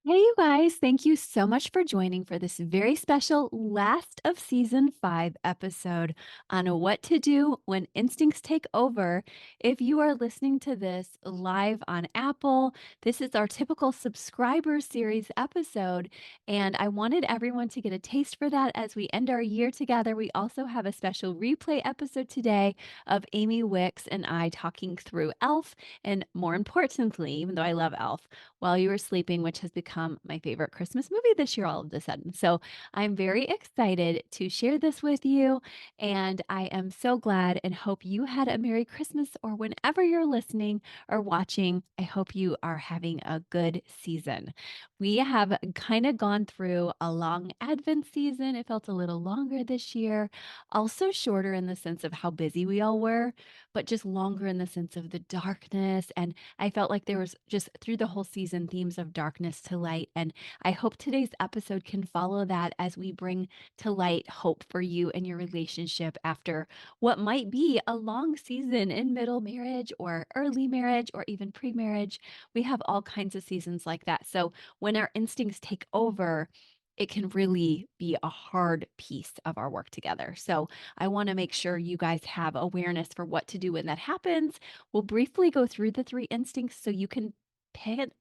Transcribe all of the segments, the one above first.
Hey, you guys, thank you so much for joining for this very special last of season 5 episode on what to do when instincts take over. If you are listening to this live on Apple, this is our typical subscriber series episode. And I wanted everyone to get a taste for that as we end our year together. We also have a special replay episode today of Amy Wicks and I talking through Elf. And more importantly, even though I love Elf, While You Were Sleeping, which has become my favorite Christmas movie this year all of a sudden. So I'm very excited to share this with you. And I am so glad and hope you had a Merry Christmas or whenever you're listening or watching. I hope you are having a good season. We have kind of gone through a long Advent season. It felt a little longer this year, also shorter in the sense of how busy we all were, but just longer in the sense of the darkness. And I felt like there was just through the whole season themes of darkness to light. And I hope today's episode can follow that as we bring to light hope for you and your relationship after what might be a long season in middle marriage or early marriage or even pre marriage. We have all kinds of seasons like that. So when our instincts take over, it can really be a hard piece of our work together. So I want to make sure you guys have awareness for what to do when that happens. We'll briefly go through the three instincts so you can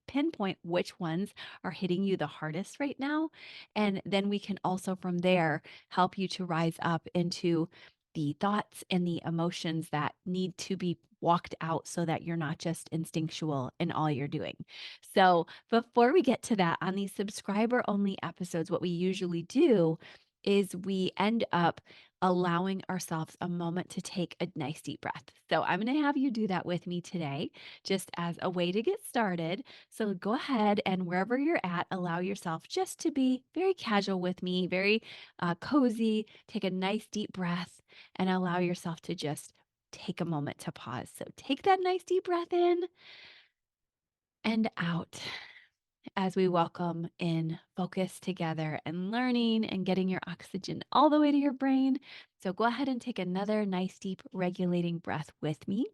pinpoint which ones are hitting you the hardest right now. And then we can also from there help you to rise up into the thoughts and the emotions that need to be walked out so that you're not just instinctual in all you're doing. So, before we get to that, on these subscriber only episodes, what we usually do is we end up allowing ourselves a moment to take a nice deep breath. So, I'm going to have you do that with me today, just as a way to get started. So, go ahead and wherever you're at, allow yourself just to be very casual with me, very cozy. Take a nice deep breath and allow yourself to just take a moment to pause. So, take that nice deep breath in and out as we welcome in focus together and learning and getting your oxygen all the way to your brain. So go ahead and take another nice, deep, regulating breath with me.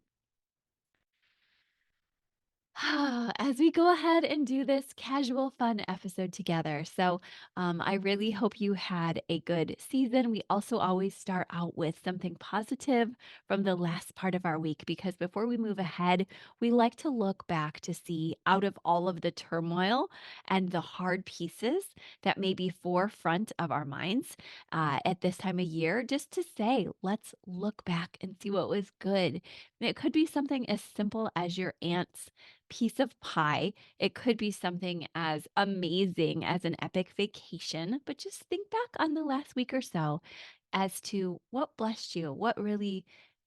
As we go ahead and do this casual, fun episode together. So, I really hope you had a good season. We also always start out with something positive from the last part of our week because before we move ahead, we like to look back to see out of all of the turmoil and the hard pieces that may be forefront of our minds at this time of year, just to say, let's look back and see what was good. It could be something as simple as your aunt's piece of pie. It could be something as amazing as an epic vacation, but just think back on the last week or so as to what blessed you, what really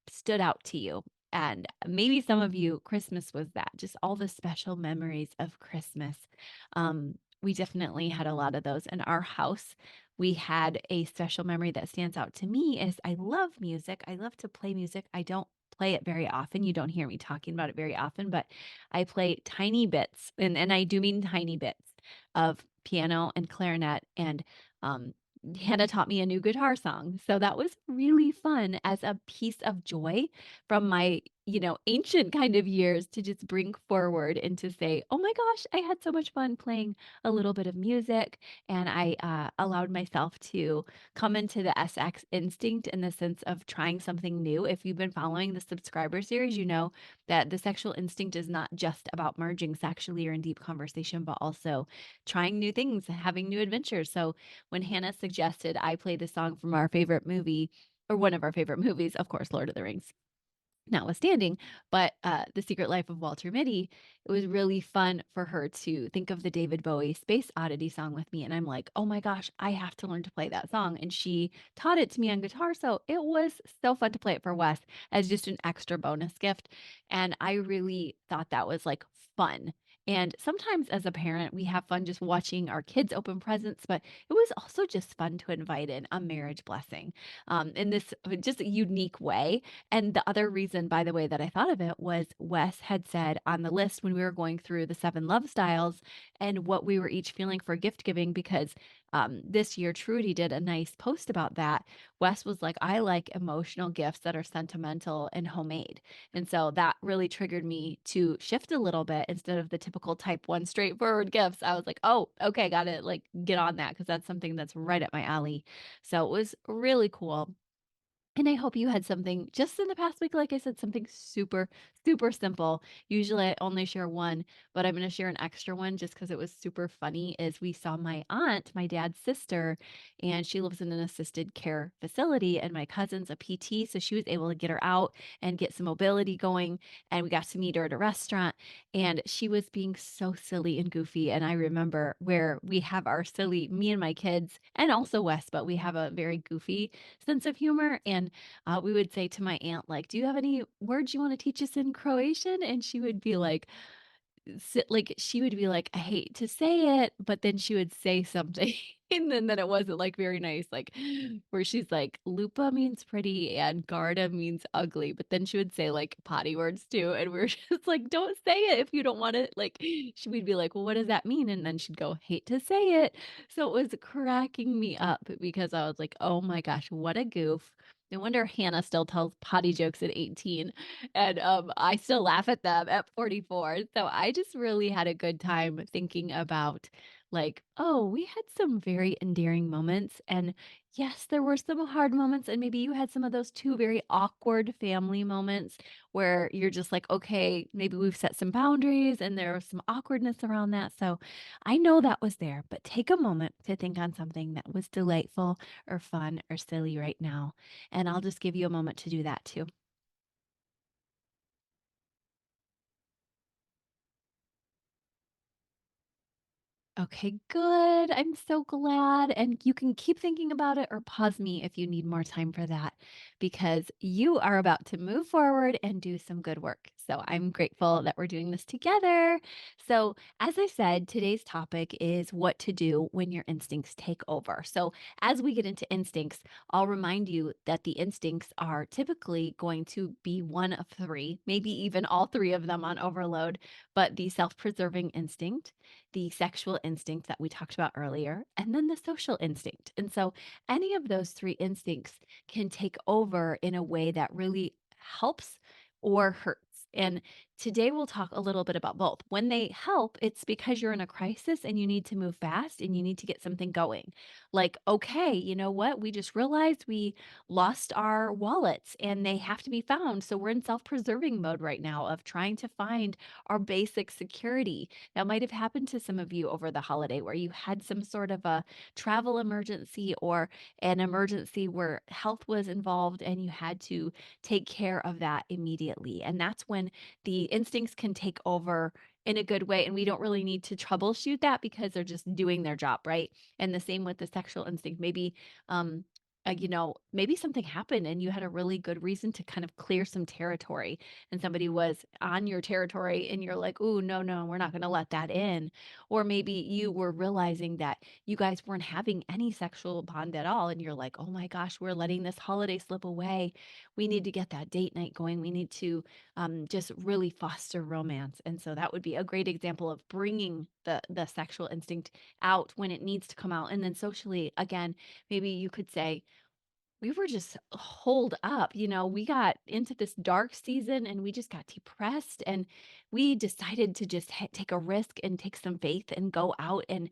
stood out to you. And maybe some of you, Christmas was that, just all the special memories of Christmas. We definitely had a lot of those in our house. We had a special memory that stands out to me is I love music. I love to play music. I don't play it very often. You don't hear me talking about it very often, but I play tiny bits, and I do mean tiny bits of piano and clarinet. And um, Hannah taught me a new guitar song. So that was really fun as a piece of joy from my, ancient kind of years to just bring forward and to say, oh my gosh, I had so much fun playing a little bit of music. And I allowed myself to come into the SX instinct in the sense of trying something new. If you've been following the subscriber series, you know that the sexual instinct is not just about merging sexually or in deep conversation, but also trying new things, having new adventures. So when Hannah suggested I play the song from our favorite movie, or one of our favorite movies, of course, Lord of the Rings notwithstanding, but The Secret Life of Walter Mitty, it was really fun for her to think of the David Bowie Space Oddity song with me. And I'm like, oh my gosh, I have to learn to play that song. And she taught it to me on guitar. So it was so fun to play it for Wes as just an extra bonus gift. And I really thought that was like fun. And sometimes as a parent, we have fun just watching our kids open presents, but it was also just fun to invite in a marriage blessing in this just unique way. And the other reason, by the way, that I thought of it was Wes had said on the list when we were going through the 7 love styles and what we were each feeling for gift giving, because this year, Trudy did a nice post about that. Wes was like, I like emotional gifts that are sentimental and homemade. And so that really triggered me to shift a little bit instead of the typical type one straightforward gifts. I was like, oh, okay, got to like get on that because that's something that's right up my alley. So it was really cool. And I hope you had something just in the past week, like I said, something super, super simple. Usually I only share one, but I'm going to share an extra one just because it was super funny. Is we saw my aunt, my dad's sister, and she lives in an assisted care facility, and my cousin's a PT, so she was able to get her out and get some mobility going. And we got to meet her at a restaurant, and she was being so silly and goofy. And I remember where we have our silly, me and my kids, and also Wes, but we have a very goofy sense of humor. And we would say to my aunt, like, do you have any words you want to teach us in Croatian? And she would be like, she would be like, I hate to say it, but then she would say something. And then it wasn't like very nice, like where she's like, Lupa means pretty and Garda means ugly. But then she would say like potty words too. And we are just like, don't say it if you don't want it. Like she would be like, well, what does that mean? And then she'd go, hate to say it. So it was cracking me up because I was like, oh my gosh, what a goof. No wonder Hannah still tells potty jokes at 18. And I still laugh at them at 44. So I just really had a good time thinking about like, oh, we had some very endearing moments. And yes, there were some hard moments. And maybe you had some of those too very awkward family moments where you're just like, okay, maybe we've set some boundaries and there was some awkwardness around that. So I know that was there, but take a moment to think on something that was delightful or fun or silly right now. And I'll just give you a moment to do that too. Okay, good. I'm so glad. And you can keep thinking about it or pause me if you need more time for that because you are about to move forward and do some good work. So I'm grateful that we're doing this together. So, as I said, today's topic is what to do when your instincts take over. So, as we get into instincts, I'll remind you that the instincts are typically going to be one of three, maybe even all three of them on overload, but the self preserving instinct, the sexual instinct that we talked about earlier, and then the social instinct. And so any of those three instincts can take over in a way that really helps or hurts. And today we'll talk a little bit about both. When they help, it's because you're in a crisis and you need to move fast and you need to get something going. Like, okay, you know what? We just realized we lost our wallets and they have to be found. So we're in self preserving mode right now of trying to find our basic security. That might have happened to some of you over the holiday where you had some sort of a travel emergency or an emergency where health was involved and you had to take care of that immediately. And that's when the instincts can take over in a good way. And we don't really need to troubleshoot that because they're just doing their job, right? And the same with the sexual instinct. Maybe, maybe something happened and you had a really good reason to kind of clear some territory and somebody was on your territory and you're like, "Ooh, no, no, we're not going to let that in." Or maybe you were realizing that you guys weren't having any sexual bond at all and you're like, "Oh my gosh, we're letting this holiday slip away. We need to get that date night going. We need to just really foster romance." And so that would be a great example of bringing the sexual instinct out when it needs to come out. And then socially, again, maybe you could say, we were just holed up. We got into this dark season and we just got depressed and we decided to just take a risk and take some faith and go out and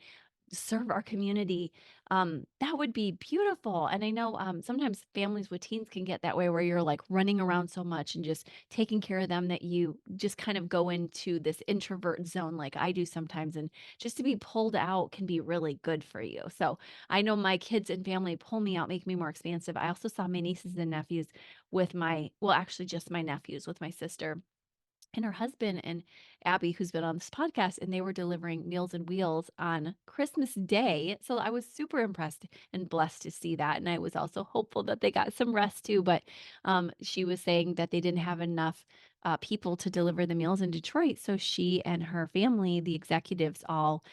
serve our community. That would be beautiful. And I know sometimes families with teens can get that way where you're like running around so much and just taking care of them that you just kind of go into this introvert zone like I do sometimes. And just to be pulled out can be really good for you. So I know my kids and family pull me out, make me more expansive. I also saw my nieces and nephews with actually just my nephews with my sister and her husband and Abby, who's been on this podcast, and they were delivering Meals and Wheels on Christmas Day. So I was super impressed and blessed to see that. And I was also hopeful that they got some rest too. But she was saying that they didn't have enough people to deliver the meals in Detroit. So she and her family, the executives, all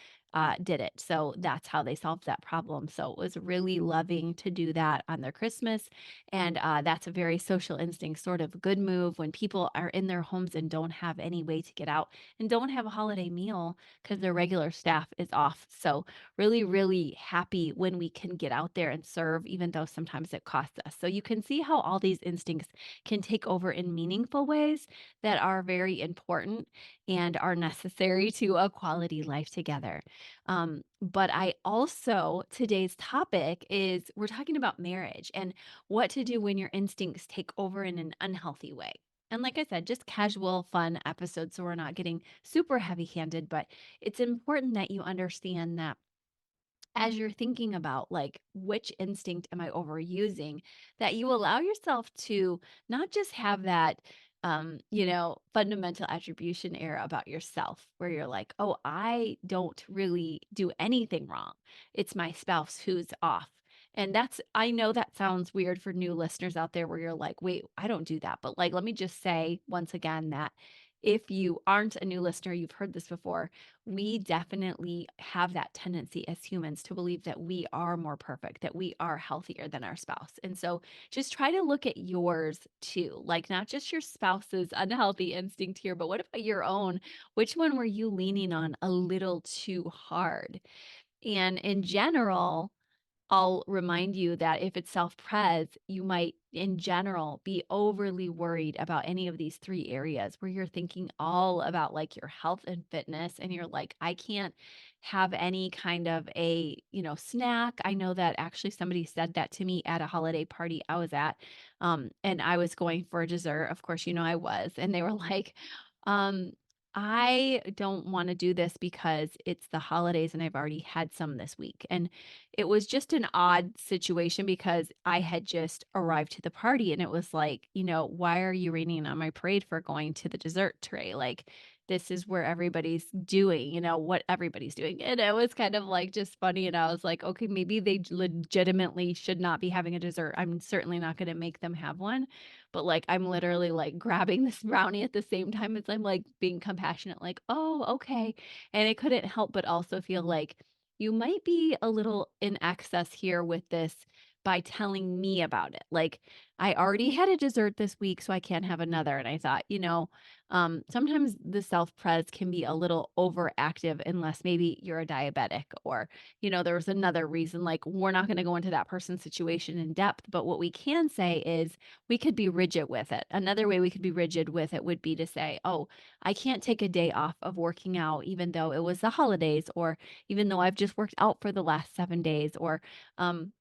did it. So that's how they solved that problem. So it was really loving to do that on their Christmas. And that's a very social instinct sort of good move when people are in their homes and don't have any way to get out and don't have a holiday meal because their regular staff is off. So really, really happy when we can get out there and serve, even though sometimes it costs us. So you can see how all these instincts can take over in meaningful ways that are very important and are necessary to a quality life together. But I also, today's topic is we're talking about marriage and what to do when your instincts take over in an unhealthy way. And like I said, just casual, fun episodes. So we're not getting super heavy handed, but it's important that you understand that as you're thinking about like which instinct am I overusing, that you allow yourself to not just have that fundamental attribution error about yourself where you're like, "Oh, I don't really do anything wrong. It's my spouse who's off." And that's I know that sounds weird for new listeners out there where you're like, "Wait, I don't do that." But like let me just say once again that if you aren't a new listener, you've heard this before, we definitely have that tendency as humans to believe that we are more perfect, that we are healthier than our spouse. And so just try to look at yours too, like not just your spouse's unhealthy instinct here, but what about your own? Which one were you leaning on a little too hard? And in general, I'll remind you that if it's self-pres, you might, in general, be overly worried about any of these 3 areas where you're thinking all about, like, your health and fitness, and you're like, "I can't have any kind of snack." I know that actually somebody said that to me at a holiday party I was at, and I was going for a dessert, of course, I was, and they were like, um, "I don't wanna do this because it's the holidays and I've already had some this week," and it was just an odd situation because I had just arrived to the party and it was like, "Why are you raining on my parade for going to the dessert tray?" Like, this is where everybody's doing, what everybody's doing. And it was kind of like just funny. And I was like, okay, maybe they legitimately should not be having a dessert. I'm certainly not going to make them have one. But like, I'm literally like grabbing this brownie at the same time as I'm like being compassionate, like, oh, okay. And I couldn't help but also feel like, you might be a little in excess here with this by telling me about it. Like, I already had a dessert this week, so I can't have another. And I thought, sometimes the self pres can be a little overactive unless maybe you're a diabetic or, there was another reason. Like, we're not going to go into that person's situation in depth. But what we can say is we could be rigid with it. Another way we could be rigid with it would be to say, oh, I can't take a day off of working out, even though it was the holidays, or even though I've just worked out for the last 7 days, or um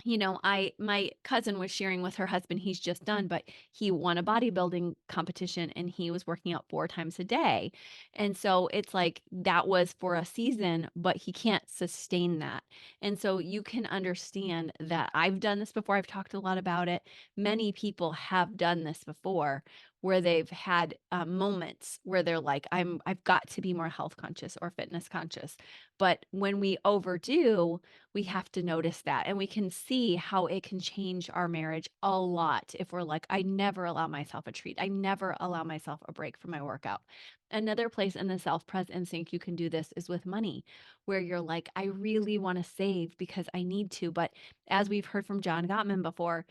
I my cousin was sharing with her husband, he's just done, but he won a bodybuilding competition and he was working out 4 times a day. And so it's like that was for a season, but he can't sustain that. And so you can understand that I've done this before. I've talked a lot about it. Many people have done this before where they've had moments where they're like, I've got to be more health conscious or fitness conscious. But when we overdo, we have to notice that, and we can see how it can change our marriage a lot if we're like, I never allow myself a treat. I never allow myself a break from my workout. Another place in the self-pres instinct you can do this is with money, where you're like, I really want to save because I need to. But as we've heard from John Gottman before,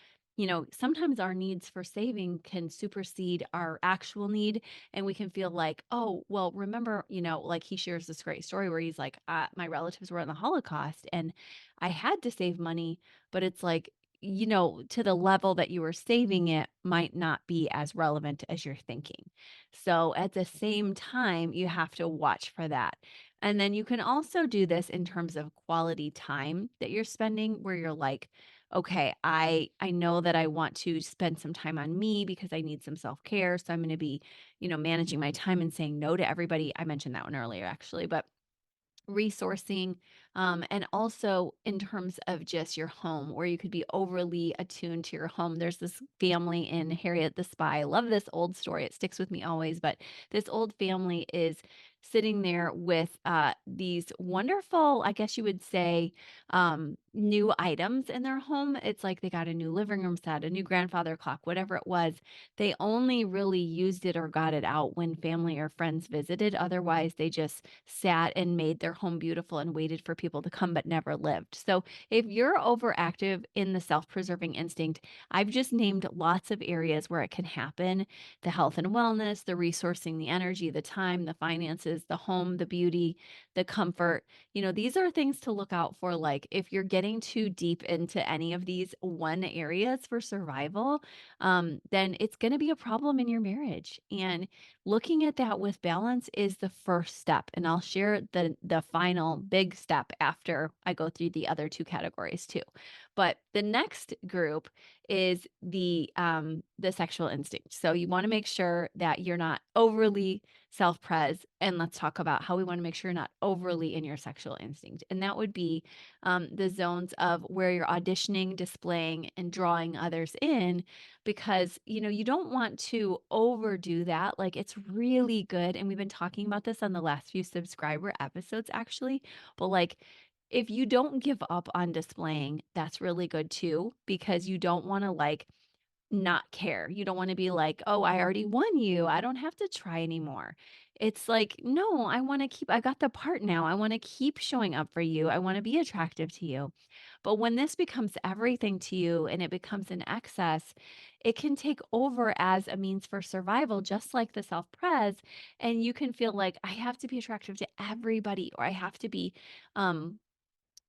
sometimes our needs for saving can supersede our actual need. And we can feel like, oh, well, remember, like he shares this great story where he's like, my relatives were in the Holocaust and I had to save money, but it's like, to the level that you were saving it might not be as relevant as you're thinking. So at the same time, you have to watch for that. And then you can also do this in terms of quality time that you're spending where you're like, okay, I know that I want to spend some time on me because I need some self-care. So I'm going to be, managing my time and saying no to everybody. I mentioned that one earlier actually, but resourcing, and also in terms of just your home, where you could be overly attuned to your home. There's this family in Harriet the Spy. I love this old story. It sticks with me always, but this old family is sitting there with these wonderful, I guess you would say, new items in their home. It's like they got a new living room set, a new grandfather clock, whatever it was. They only really used it or got it out when family or friends visited. Otherwise, they just sat and made their home beautiful and waited for people to come, but never lived. So if you're overactive in the self preserving instinct, I've just named lots of areas where it can happen: the health and wellness, the resourcing, the energy, the time, the finances, the home, the beauty, the comfort. These are things to look out for. Like if you're getting too deep into any of these one areas for survival, then it's going to be a problem in your marriage. And looking at that with balance is the first step. And I'll share the final big step after I go through the other two categories too. But the next group is the sexual instinct. So you want to make sure that you're not overly self-pres, and let's talk about how we want to make sure you're not overly in your sexual instinct. And that would be the zones of where you're auditioning, displaying, and drawing others in, because you don't want to overdo that. Like it's really good, and we've been talking about this on the last few subscriber episodes actually, but like if you don't give up on displaying, that's really good too, because you don't want to like not care. You don't want to be like, "Oh, I already won you. I don't have to try anymore." It's like, "No, I got the part now. I want to keep showing up for you. I want to be attractive to you." But when this becomes everything to you and it becomes an excess, it can take over as a means for survival, just like the self-pres. And you can feel like I have to be attractive to everybody, or I have to be um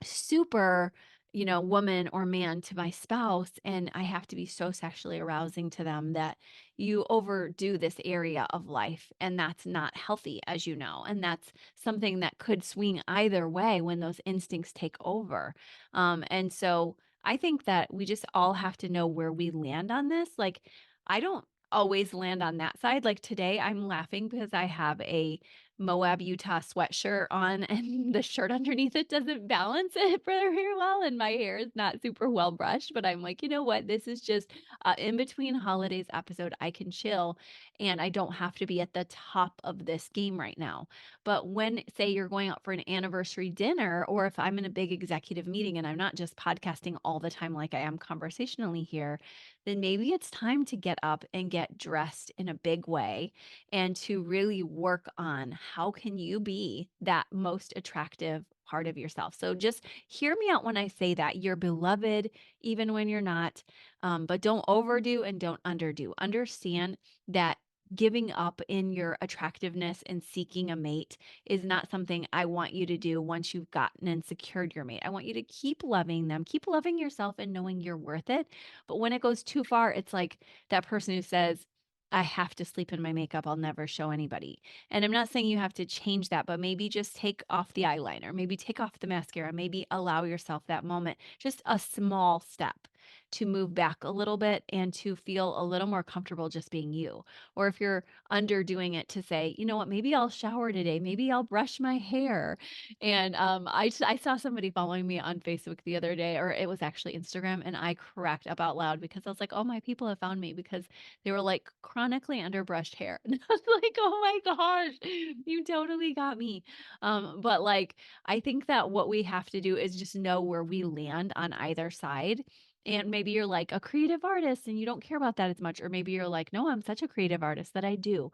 super, woman or man to my spouse, and I have to be so sexually arousing to them that you overdo this area of life. And that's not healthy, as you know. And that's something that could swing either way when those instincts take over. And so I think that we just all have to know where we land on this. Like, I don't always land on that side. Like today, I'm laughing because I have a Moab, Utah sweatshirt on, and the shirt underneath it doesn't balance it very well, and my hair is not super well brushed, but I'm like, "You know what? This is just in between holidays episode. I can chill, and I don't have to be at the top of this game right now." But when, say, you're going out for an anniversary dinner, or if I'm in a big executive meeting and I'm not just podcasting all the time like I am conversationally here, then maybe it's time to get up and get dressed in a big way and to really work on how can you be that most attractive part of yourself. So just hear me out when I say that you're beloved even when you're not, but don't overdo and don't underdo. Understand that giving up in your attractiveness and seeking a mate is not something I want you to do once you've gotten and secured your mate. I want you to keep loving them, keep loving yourself and knowing you're worth it. But when it goes too far, it's like that person who says, I have to sleep in my makeup. I'll never show anybody. And I'm not saying you have to change that, but maybe just take off the eyeliner, maybe take off the mascara, maybe allow yourself that moment, just a small step to move back a little bit and to feel a little more comfortable just being you. Or if you're underdoing it, to say, you know what, maybe I'll shower today, maybe I'll brush my hair. And I saw somebody following me on Facebook the other day, or it was actually Instagram, and I cracked up out loud because I was like, oh, my people have found me because they were like chronically underbrushed hair. And I was like, oh my gosh, you totally got me. But like, I think that what we have to do is just know where we land on either side. And maybe you're like a creative artist and you don't care about that as much. Or maybe you're like, no, I'm such a creative artist that I do.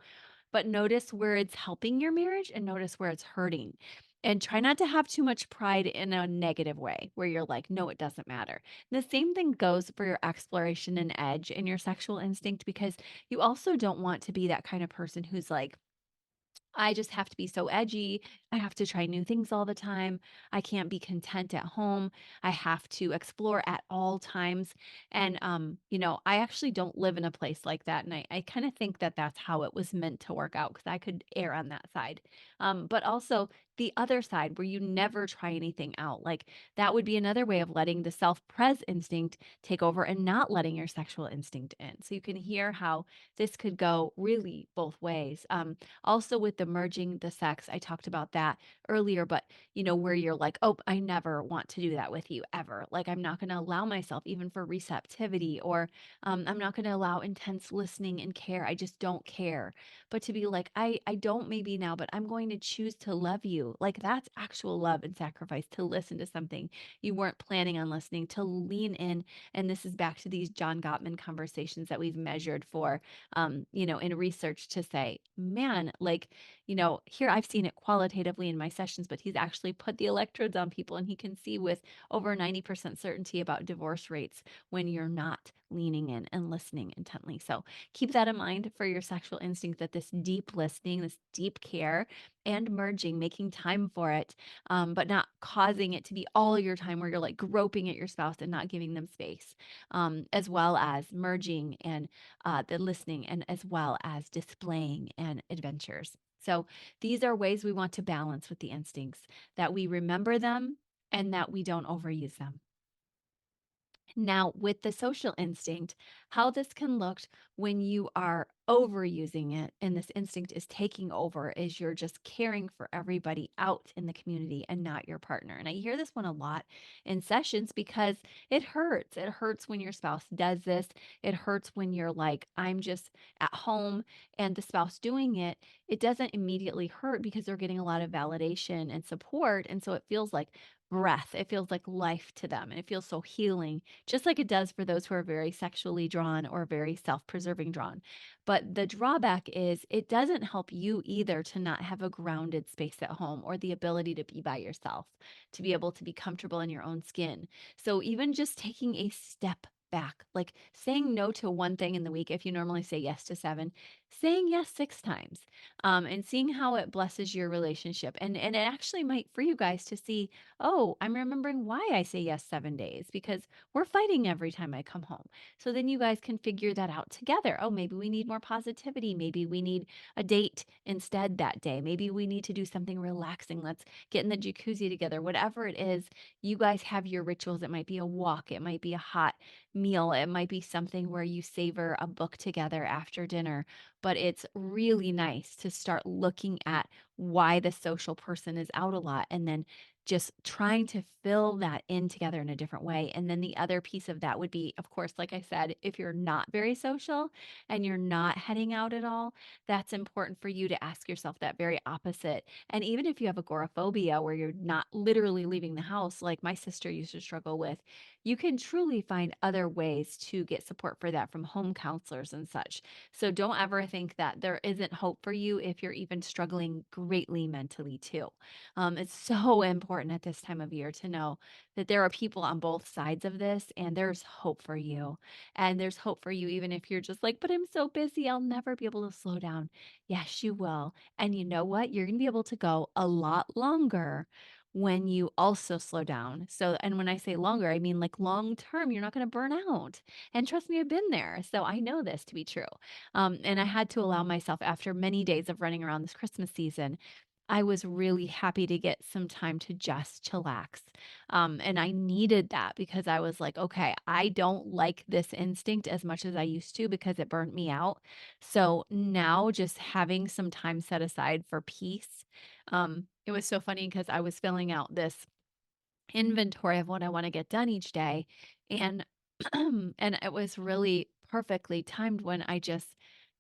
But notice where it's helping your marriage and notice where it's hurting. And try not to have too much pride in a negative way where you're like, no, it doesn't matter. The same thing goes for your exploration and edge and your sexual instinct, because you also don't want to be that kind of person who's like, I just have to be so edgy. I have to try new things all the time. I can't be content at home. I have to explore at all times. And, I actually don't live in a place like that. And I kind of think that that's how it was meant to work out, because I could err on that side. But also the other side where you never try anything out. Like that would be another way of letting the self-pres instinct take over and not letting your sexual instinct in. So you can hear how this could go really both ways. Also with the merging the sex, I talked about that earlier, but where you're like, oh, I never want to do that with you ever. Like I'm not going to allow myself even for receptivity, or I'm not going to allow intense listening and care. I just don't care. But to be like, I don't maybe now, but I'm going to choose to love you. Like that's actual love and sacrifice, to listen to something you weren't planning on listening, to lean in. And this is back to these John Gottman conversations that we've measured for, in research, to say, man, like, here I've seen it qualitatively in my sessions, but he's actually put the electrodes on people and he can see with over 90% certainty about divorce rates when you're not leaning in and listening intently. So keep that in mind for your sexual instinct, that this deep listening, this deep care and merging, making time for it, but not causing it to be all your time where you're like groping at your spouse and not giving them space, as well as merging and the listening, and as well as displaying and adventures. So these are ways we want to balance with the instincts, that we remember them and that we don't overuse them. Now, with the social instinct, how this can look when you are overusing it and this instinct is taking over is you're just caring for everybody out in the community and not your partner. And I hear this one a lot in sessions because it hurts. It hurts when your spouse does this. It hurts when you're like, I'm just at home and the spouse doing it. It doesn't immediately hurt because they're getting a lot of validation and support. And so it feels like breath. It feels like life to them. And it feels so healing, just like it does for those who are very sexually drawn or very self preserving drawn. But the drawback is it doesn't help you either to not have a grounded space at home or the ability to be by yourself, to be able to be comfortable in your own skin. So even just taking a step back, like saying no to one thing in the week, if you normally say yes to seven, saying yes 6 times, and seeing how it blesses your relationship. And it actually might for you guys to see, oh, I'm remembering why I say yes 7 days, because we're fighting every time I come home. So then you guys can figure that out together. Oh, maybe we need more positivity. Maybe we need a date instead that day. Maybe we need to do something relaxing. Let's get in the jacuzzi together. Whatever it is, you guys have your rituals. It might be a walk, it might be a hot meal, it might be something where you savor a book together after dinner. But it's really nice to start looking at why the social person is out a lot and then just trying to fill that in together in a different way. And then the other piece of that would be, of course, like I said, if you're not very social and you're not heading out at all, that's important for you to ask yourself that very opposite. And even if you have agoraphobia where you're not literally leaving the house, like my sister used to struggle with, you can truly find other ways to get support for that from home counselors and such. So don't ever think that there isn't hope for you if you're even struggling greatly mentally too. It's so important at this time of year to know that there are people on both sides of this and there's hope for you. And there's hope for you even if you're just like, but I'm so busy, I'll never be able to slow down. Yes, you will. And you know what? You're going to be able to go a lot longer when you also slow down. So, and when I say longer, I mean like long term, you're not going to burn out. And trust me, I've been there. So I know this to be true. And I had to allow myself, after many days of running around this Christmas season, I was really happy to get some time to just chillax. And I needed that because I was like, okay, I don't like this instinct as much as I used to because it burnt me out. So now just having some time set aside for peace. It was so funny because I was filling out this inventory of what I want to get done each day. And and it was really perfectly timed when I just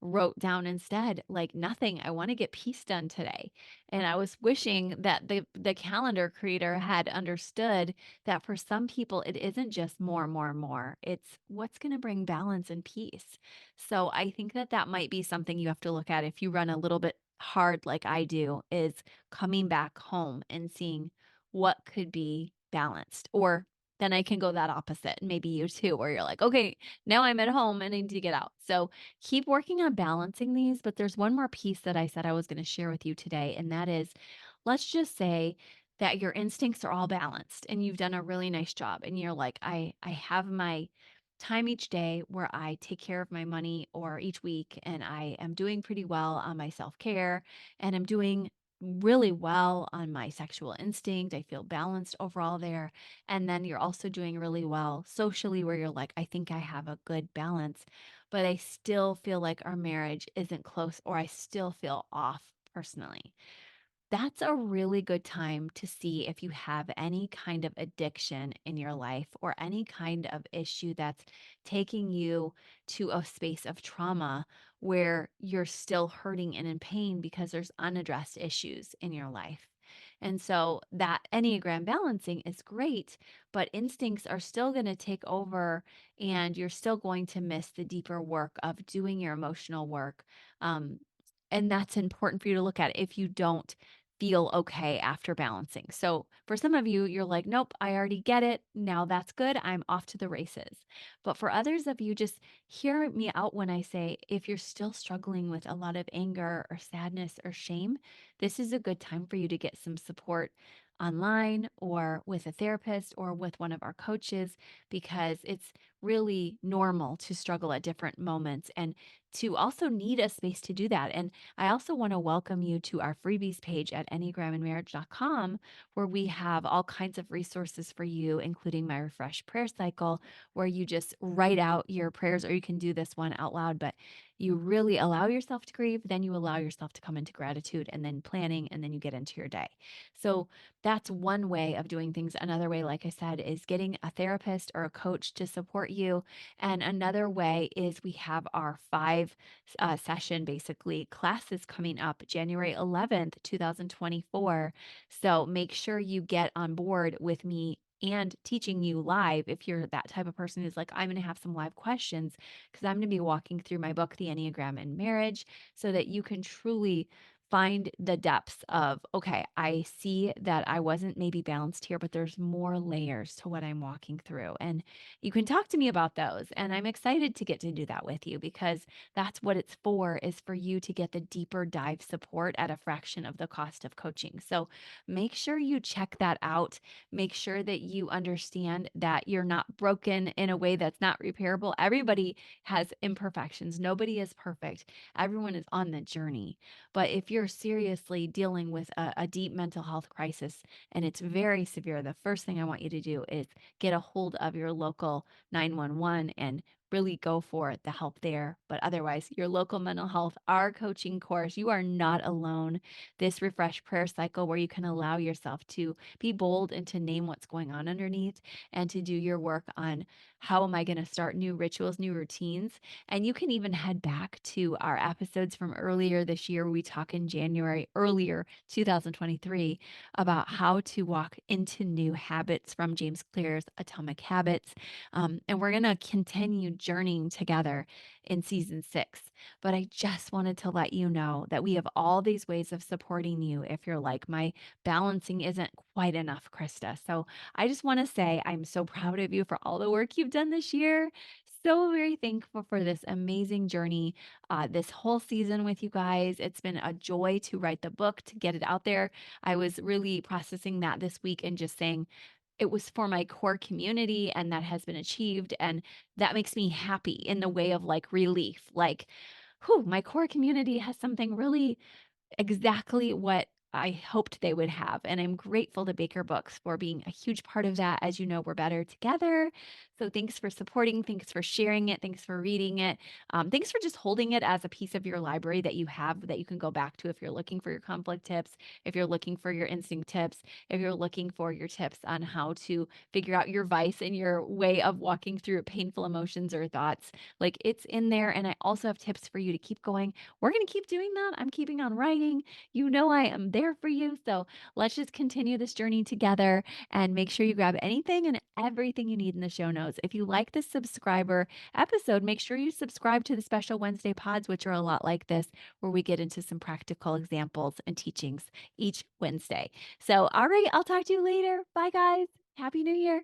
wrote down instead, like nothing. I want to get peace done today. And I was wishing that the calendar creator had understood that for some people it isn't just more, more, more. It's what's going to bring balance and peace. So I think that that might be something you have to look at if you run a little bit hard like I do, is coming back home and seeing what could be balanced. Or then I can go that opposite. And maybe you too, where you're like, okay, now I'm at home and I need to get out. So keep working on balancing these. But there's one more piece that I said I was going to share with you today. And that is, let's just say that your instincts are all balanced and you've done a really nice job. And you're like, I have my time each day where I take care of my money, or each week, and I am doing pretty well on my self care and I'm doing really well on my sexual instinct. I feel balanced overall there. And then you're also doing really well socially, where you're like, I think I have a good balance, but I still feel like our marriage isn't close, or I still feel off personally. That's a really good time to see if you have any kind of addiction in your life, or any kind of issue that's taking you to a space of trauma where you're still hurting and in pain because there's unaddressed issues in your life. And so that Enneagram balancing is great, but instincts are still going to take over, and you're still going to miss the deeper work of doing your emotional work. Um, and that's important for you to look at if you don't feel okay after balancing. So for some of you, you're like, nope, I already get it. Now that's good. I'm off to the races. But for others of you, just hear me out when I say, if you're still struggling with a lot of anger or sadness or shame, this is a good time for you to get some support online, or with a therapist, or with one of our coaches, because it's really normal to struggle at different moments, and to also need a space to do that. And I also want to welcome you to our freebies page at enneagramandmarriage.com, where we have all kinds of resources for you, including my refresh prayer cycle, where you just write out your prayers, or you can do this one out loud, but you really allow yourself to grieve, then you allow yourself to come into gratitude, and then planning, and then you get into your day. So that's one way of doing things. Another way, like I said, is getting a therapist or a coach to support you. And another way is we have our five session basically classes coming up January 11th, 2024. So make sure you get on board with me and teaching you live if you're that type of person who's like, I'm going to have some live questions, because I'm going to be walking through my book, The Enneagram in Marriage, so that you can truly find the depths of, okay, I see that I wasn't maybe balanced here, but there's more layers to what I'm walking through. And you can talk to me about those. And I'm excited to get to do that with you, because that's what it's for, is for you to get the deeper dive support at a fraction of the cost of coaching. So make sure you check that out. Make sure that you understand that you're not broken in a way that's not repairable. Everybody has imperfections. Nobody is perfect. Everyone is on the journey. But if you're seriously dealing with a deep mental health crisis and it's very severe, the first thing I want you to do is get a hold of your local 911 and really go for the help there. But otherwise, your local mental health, our coaching course, you are not alone. This refresh prayer cycle, where you can allow yourself to be bold and to name what's going on underneath, and to do your work on how am I going to start new rituals, new routines. And you can even head back to our episodes from earlier this year. We talk in January, earlier 2023, about how to walk into new habits from James Clear's Atomic Habits. And we're going to continue journeying together in season 6. But I just wanted to let you know that we have all these ways of supporting you if you're like, my balancing isn't quite enough, Krista. So I just want to say I'm so proud of you for all the work you've done this year. So very thankful for this amazing journey, this whole season with you guys. It's been a joy to write the book, to get it out there. I was really processing that this week and just saying, it was for my core community, and that has been achieved. And that makes me happy in the way of like relief. Like, whew, my core community has something really exactly what I hoped they would have. And I'm grateful to Baker Books for being a huge part of that. As you know, we're better together. So thanks for supporting. Thanks for sharing it. Thanks for reading it. Thanks for just holding it as a piece of your library that you have, that you can go back to if you're looking for your conflict tips, if you're looking for your instinct tips, if you're looking for your tips on how to figure out your vice and your way of walking through painful emotions or thoughts. Like, it's in there. And I also have tips for you to keep going. We're going to keep doing that. I'm keeping on writing. You know, I am there for you. So let's just continue this journey together, and make sure you grab anything and everything you need in the show notes. If you like this subscriber episode, make sure you subscribe to the special Wednesday pods, which are a lot like this, where we get into some practical examples and teachings each Wednesday. So, all right, I'll talk to you later. Bye, guys. Happy New Year.